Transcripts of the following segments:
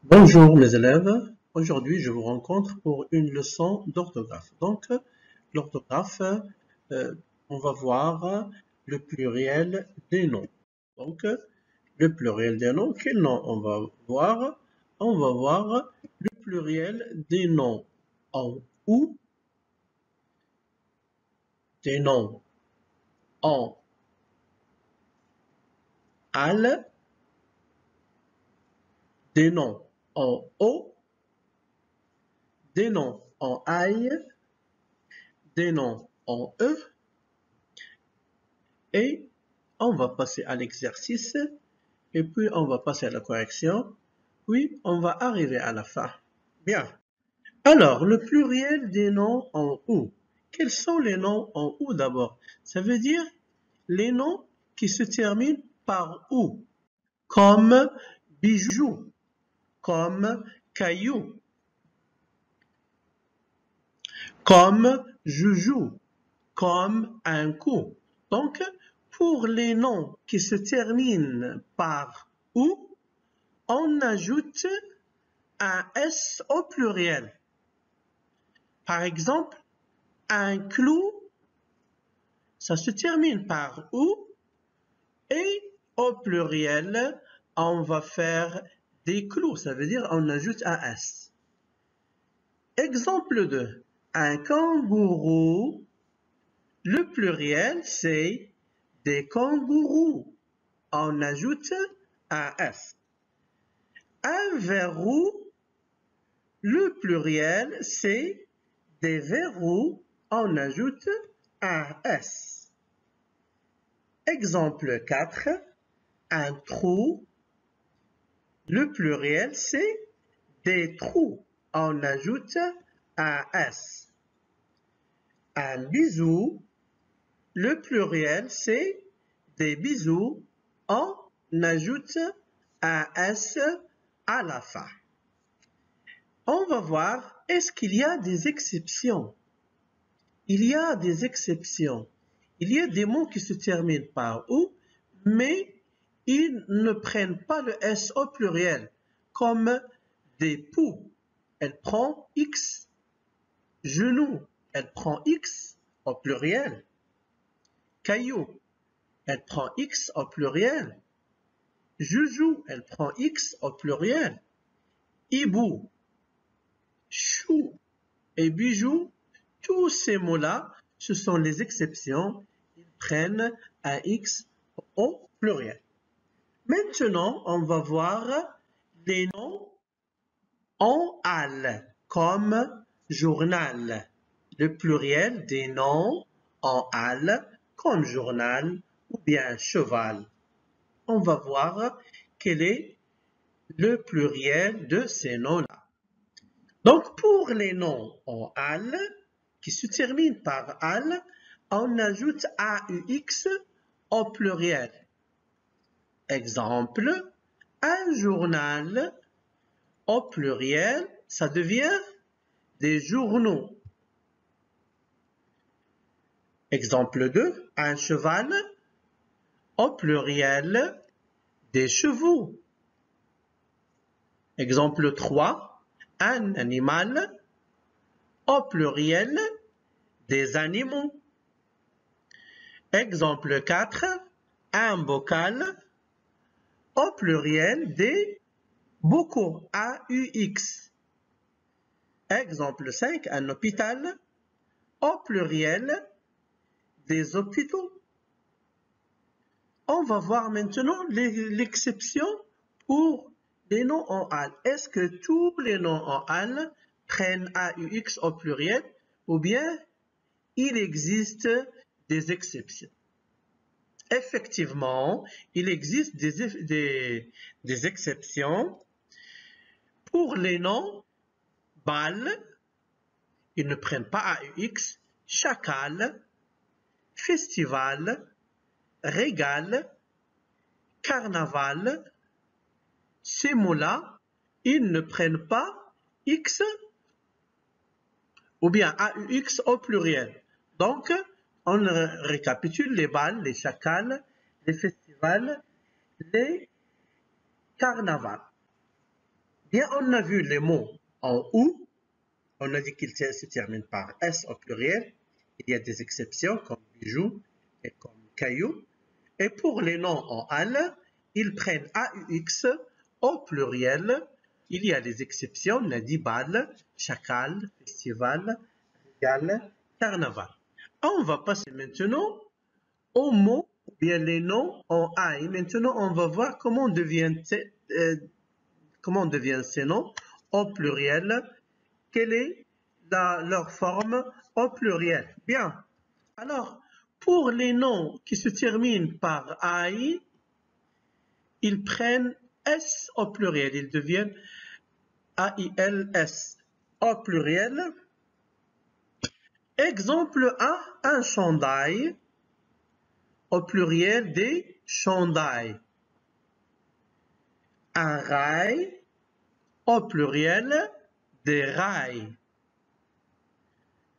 Bonjour mes élèves, aujourd'hui je vous rencontre pour une leçon d'orthographe. Donc l'orthographe, on va voir le pluriel des noms. Donc le pluriel des noms, quel nom on va voir? On va voir le pluriel des noms en OU, des noms en AL, des noms en O, des noms en AI, des noms en E, et on va passer à l'exercice, et puis on va passer à la correction, puis on va arriver à la fin. Bien. Alors, le pluriel des noms en OU. Quels sont les noms en OU d'abord? Ça veut dire les noms qui se terminent par OU, comme bijou, comme caillou, comme joujou, comme un coup. Donc, pour les noms qui se terminent par OU, on ajoute un S au pluriel. Par exemple, un clou, ça se termine par OU et au pluriel, on va faire des clous, ça veut dire on ajoute un S. Exemple 2, un kangourou, le pluriel c'est des kangourous, on ajoute un S. Un verrou, le pluriel c'est des verrous, on ajoute un S. Exemple 4, un trou, le pluriel c'est des trous, on ajoute un S. Un bisou, le pluriel c'est des bisous, on ajoute un S à la fin. On va voir, est-ce qu'il y a des exceptions? Il y a des exceptions. Il y a des mots qui se terminent par OU, mais ils ne prennent pas le S au pluriel, comme des poux, elle prend X. Genou, elle prend X au pluriel. Caillou, elle prend X au pluriel. Joujou, elle prend X au pluriel. Hibou, chou et bijou, tous ces mots-là, ce sont les exceptions. Ils prennent un X au pluriel. Maintenant, on va voir les noms en AL, comme journal. Le pluriel des noms en AL, comme journal ou bien cheval. On va voir quel est le pluriel de ces noms-là. Donc, pour les noms en AL, qui se terminent par AL, on ajoute AUX au pluriel. Exemple, un journal, au pluriel, ça devient des journaux. Exemple 2, un cheval, au pluriel, des chevaux. Exemple 3, un animal, au pluriel, des animaux. Exemple 4, un bocal, au pluriel, des bocaux, AUX. Exemple 5, un hôpital, au pluriel, des hôpitaux. On va voir maintenant l'exception pour les noms en AL. Est-ce que tous les noms en AL prennent AUX au pluriel ou bien il existe des exceptions? Effectivement, il existe des exceptions. Pour les noms bal, ils ne prennent pas AUX, chacal, festival, régal, carnaval, ces mots-là, ils ne prennent pas X ou bien AUX au pluriel. Donc, on récapitule les bals, les chacals, les festivals, les carnavals. Bien, on a vu les mots en OU. On a dit qu'ils se terminent par S au pluriel. Il y a des exceptions comme bijoux et comme caillou. Et pour les noms en AL, ils prennent AUX au pluriel. Il y a des exceptions, on a dit bal, chacal, festival, régal, carnaval. On va passer maintenant aux mots ou bien les noms en AI. Maintenant, on va voir comment deviennent ces noms au pluriel. Quelle est leur forme au pluriel? Bien. Alors, pour les noms qui se terminent par AI, ils prennent S au pluriel. Ils deviennent AILS au pluriel. Exemple 1, un chandail. Au pluriel des chandails. Un rail. Au pluriel des rails.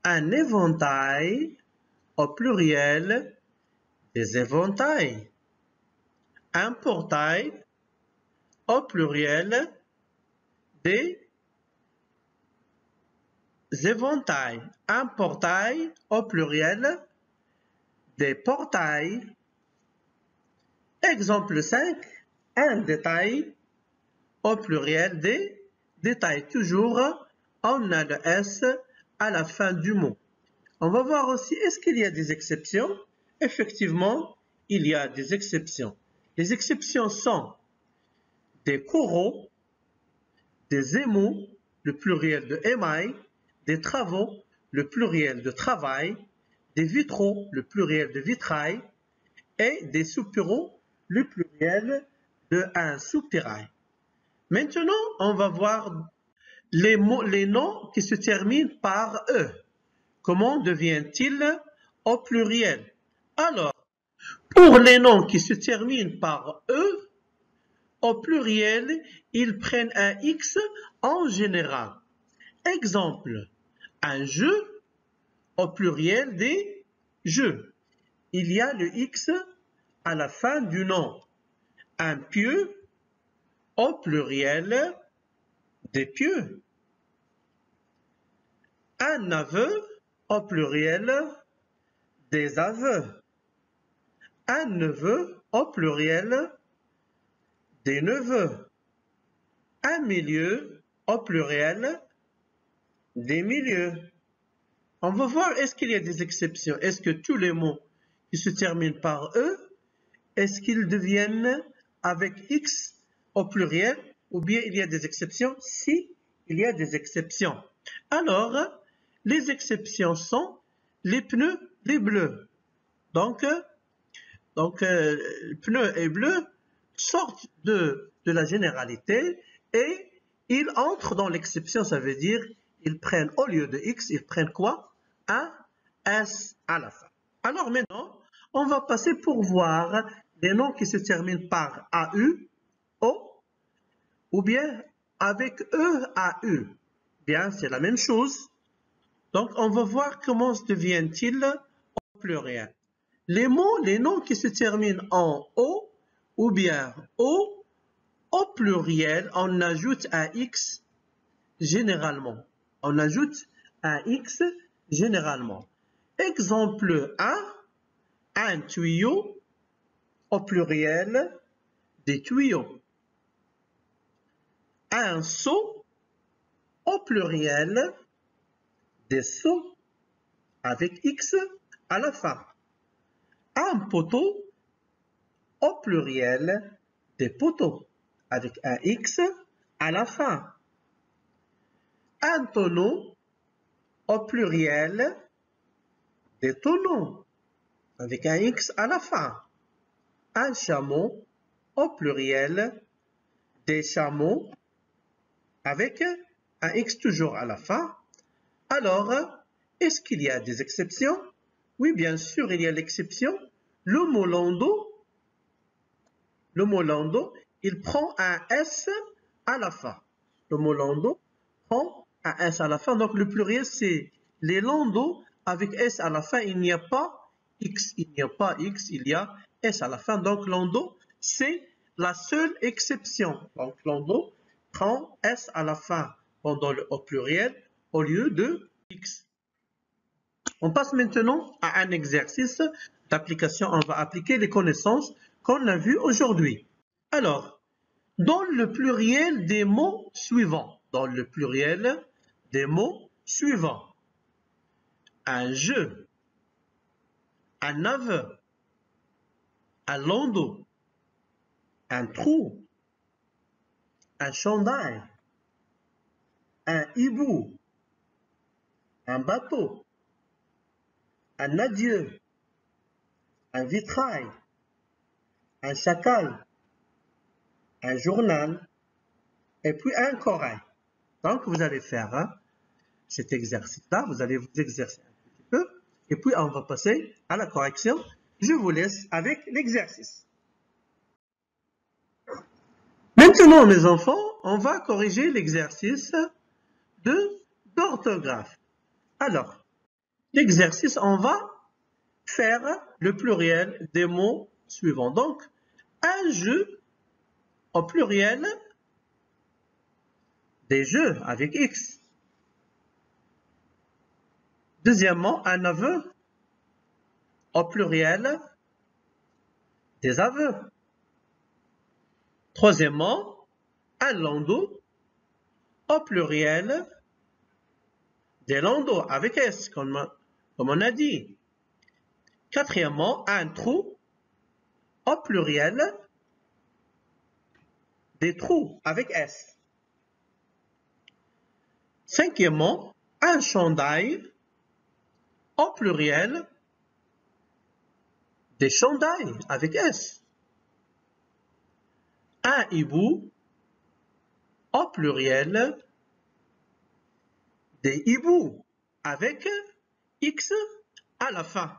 Un éventail. Au pluriel des éventails. Un portail. Au pluriel des éventails. Un portail au pluriel des portails. Exemple 5, un détail au pluriel des détails. Toujours, on a le S à la fin du mot. On va voir aussi, est-ce qu'il y a des exceptions? Effectivement, il y a des exceptions. Les exceptions sont des coraux, des émaux, le pluriel de émail, des travaux, le pluriel de travail, des vitraux, le pluriel de vitrail, et des soupiraux, le pluriel de un soupirail. Maintenant, on va voir les noms qui se terminent par E. Comment deviennent-ils au pluriel? Alors, pour les noms qui se terminent par E, au pluriel, ils prennent un X en général. Exemple, un jeu, au pluriel des jeux. Il y a le X à la fin du nom. Un pieu, au pluriel des pieux. Un aveu, au pluriel des aveux. Un neveu, au pluriel des neveux. Un milieu, au pluriel des milieux. On va voir est-ce qu'il y a des exceptions. Est-ce que tous les mots qui se terminent par E, est-ce qu'ils deviennent avec X au pluriel ou bien il y a des exceptions? Si il y a des exceptions. Alors, les exceptions sont les pneus, les bleus. Donc pneus et bleus sortent de la généralité et ils entrent dans l'exception. Ça veut dire ils prennent au lieu de X, ils prennent quoi? Un S à la fin. Alors maintenant, on va passer pour voir les noms qui se terminent par AU, O, ou bien avec EAU. Bien, c'est la même chose. Donc, on va voir comment deviennent-ils au pluriel. Les noms qui se terminent en O, ou bien O, au pluriel, on ajoute un X généralement. On ajoute un X généralement. Exemple 1, un tuyau, au pluriel des tuyaux. Un seau, au pluriel des seaux, avec X à la fin. Un poteau, au pluriel des poteaux, avec un X à la fin. Un tonneau, au pluriel des tonneaux, avec un X à la fin. Un chameau, au pluriel des chameaux, avec un X toujours à la fin. Alors, est-ce qu'il y a des exceptions? Oui, bien sûr, il y a l'exception. Le mot landau, il prend un S à la fin. Le mot landau prend un S à la fin. Donc, le pluriel, c'est les landaux avec S à la fin. Il n'y a pas X, il n'y a pas X, il y a S à la fin. Donc, landau, c'est la seule exception. Donc, landau prend S à la fin pendant le au pluriel au lieu de X. On passe maintenant à un exercice d'application. On va appliquer les connaissances qu'on a vues aujourd'hui. Alors, dans le pluriel des mots suivants, un jeu, un aveu, un landau, un trou, un chandail, un hibou, un bateau, un adieu, un vitrail, un chacal, un journal et puis un corail. Donc vous allez faire cet exercice-là, vous allez vous exercer un petit peu et puis on va passer à la correction. Je vous laisse avec l'exercice. Maintenant mes enfants, on va corriger l'exercice d'orthographe. Alors, l'exercice, on va faire le pluriel des mots suivants. Donc, un jeu au pluriel des jeux avec X. Deuxièmement, un aveu au pluriel des aveux. Troisièmement, un landau au pluriel des landaux avec S, comme on a dit. Quatrièmement, un trou au pluriel des trous avec S. Cinquièmement, un chandail au pluriel des chandails avec S. Un hibou au pluriel des hiboux avec X à la fin.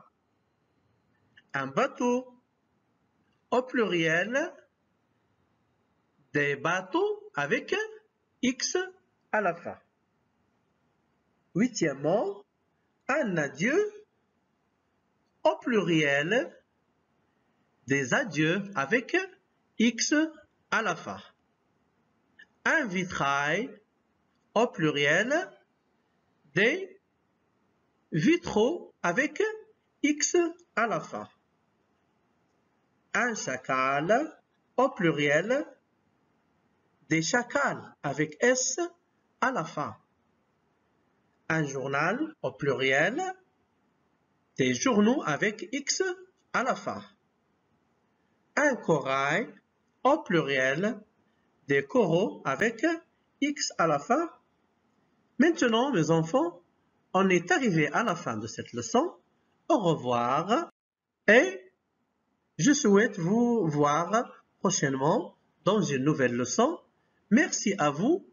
Un bateau au pluriel des bateaux avec X à la fin. Huitièmement, un adieu au pluriel des adieux avec X à la fin. Un vitrail au pluriel des vitraux avec X à la fin. Un chacal au pluriel des chacals avec S à la fin. Un journal au pluriel des journaux avec X à la fin. Un corail au pluriel des coraux avec X à la fin. Maintenant, mes enfants, on est arrivé à la fin de cette leçon. Au revoir et je souhaite vous voir prochainement dans une nouvelle leçon. Merci à vous.